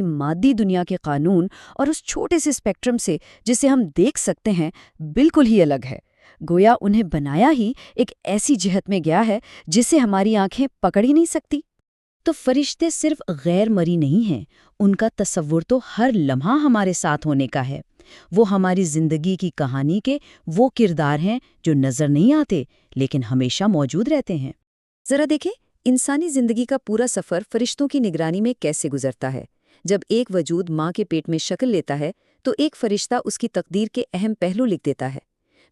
مادی دنیا کے قانون اور اس چھوٹے سے اسپیکٹرم سے جسے ہم دیکھ سکتے ہیں بالکل ہی الگ ہے۔ گویا انہیں بنایا ہی ایک ایسی جہت میں گیا ہے جسے ہماری آنکھیں پکڑ ہی نہیں سکتی۔ تو فرشتے صرف غیر مری نہیں ہیں، ان کا تصور تو ہر لمحہ ہمارے ساتھ ہونے کا ہے۔ وہ ہماری زندگی کی کہانی کے وہ کردار ہیں جو نظر نہیں آتے لیکن ہمیشہ موجود رہتے ہیں۔ ذرا دیکھیں، انسانی زندگی کا پورا سفر فرشتوں کی نگرانی میں کیسے گزرتا ہے۔ جب ایک وجود ماں کے پیٹ میں شکل لیتا ہے تو ایک فرشتہ اس کی تقدیر کے اہم پہلو لکھ دیتا ہے۔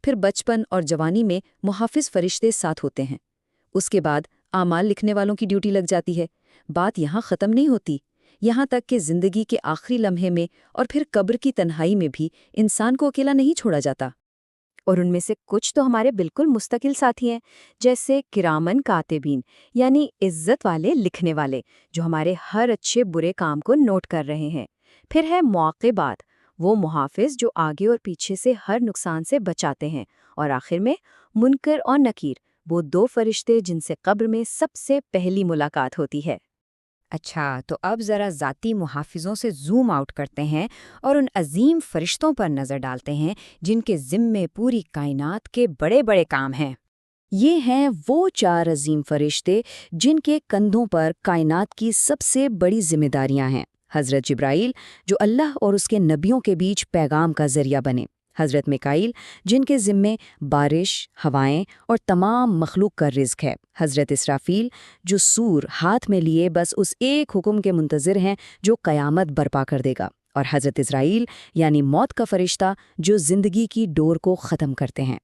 پھر بچپن اور جوانی میں محافظ فرشتے ساتھ ہوتے ہیں۔ اس کے بعد اعمال لکھنے والوں کی ڈیوٹی لگ جاتی ہے۔ بات یہاں ختم نہیں ہوتی، یہاں تک کہ زندگی کے آخری لمحے میں اور پھر قبر کی تنہائی میں بھی انسان کو اکیلا نہیں چھوڑا جاتا۔ اور ان میں سے کچھ تو ہمارے بالکل مستقل ساتھی ہیں، جیسے کرامن کاتبین، یعنی عزت والے لکھنے والے، جو ہمارے ہر اچھے برے کام کو نوٹ کر رہے ہیں۔ پھر ہے معاقبات، وہ محافظ جو آگے اور پیچھے سے ہر نقصان سے بچاتے ہیں۔ اور آخر میں منکر اور نکیر، وہ دو فرشتے جن سے قبر میں سب سے پہلی ملاقات ہوتی ہے۔ اچھا، تو اب ذرا ذاتی محافظوں سے زوم آؤٹ کرتے ہیں اور ان عظیم فرشتوں پر نظر ڈالتے ہیں جن کے ذمے پوری کائنات کے بڑے بڑے کام ہیں۔ یہ ہیں وہ چار عظیم فرشتے جن کے کندھوں پر کائنات کی سب سے بڑی ذمہ داریاں ہیں۔ حضرت جبرائیل، جو اللہ اور اس کے نبیوں کے بیچ پیغام کا ذریعہ بنے۔ حضرت میکائیل، جن کے ذمے بارش، ہوائیں اور تمام مخلوق کا رزق ہے۔ حضرت اسرافیل، جو سور ہاتھ میں لیے بس اس ایک حکم کے منتظر ہیں جو قیامت برپا کر دے گا۔ اور حضرت اسرائیل، یعنی موت کا فرشتہ، جو زندگی کی ڈور کو ختم کرتے ہیں۔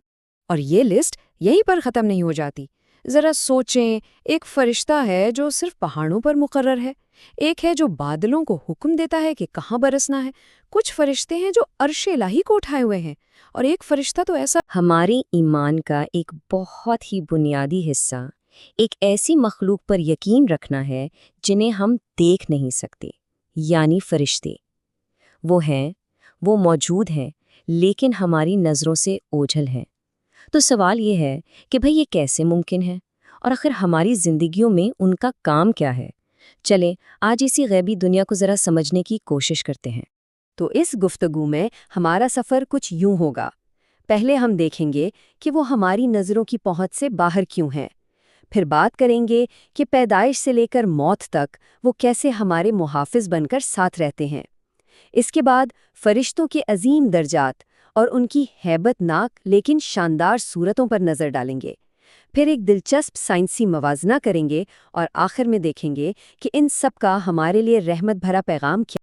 اور یہ لسٹ یہیں پر ختم نہیں ہو جاتی۔ ذرا سوچیں، ایک فرشتہ ہے جو صرف پہاڑوں پر مقرر ہے، ایک ہے جو بادلوں کو حکم دیتا ہے کہ کہاں برسنا ہے، کچھ فرشتے ہیں جو عرش الہی کو اٹھائے ہوئے ہیں، اور ایک فرشتہ تو ایسا ہمارے ایمان کا ایک بہت ہی بنیادی حصہ ایک ایسی مخلوق پر یقین رکھنا ہے جنہیں ہم دیکھ نہیں سکتے، یعنی فرشتے۔ وہ موجود ہیں لیکن ہماری نظروں سے اوجھل ہیں۔ تو سوال یہ ہے کہ بھئی یہ کیسے ممکن ہے، اور آخر ہماری زندگیوں میں ان کا کام کیا ہے؟ چلیں آج اسی غیبی دنیا کو ذرا سمجھنے کی کوشش کرتے ہیں۔ تو اس گفتگو میں ہمارا سفر کچھ یوں ہوگا۔ پہلے ہم دیکھیں گے کہ وہ ہماری نظروں کی پہنچ سے باہر کیوں ہیں۔ پھر بات کریں گے کہ پیدائش سے لے کر موت تک وہ کیسے ہمارے محافظ بن کر ساتھ رہتے ہیں۔ اس کے بعد فرشتوں کے عظیم درجات اور ان کی ہیبت ناک لیکن شاندار صورتوں پر نظر ڈالیں گے۔ پھر ایک دلچسپ سائنسی موازنہ کریں گے اور آخر میں دیکھیں گے کہ ان سب کا ہمارے لیے رحمت بھرا پیغام کیا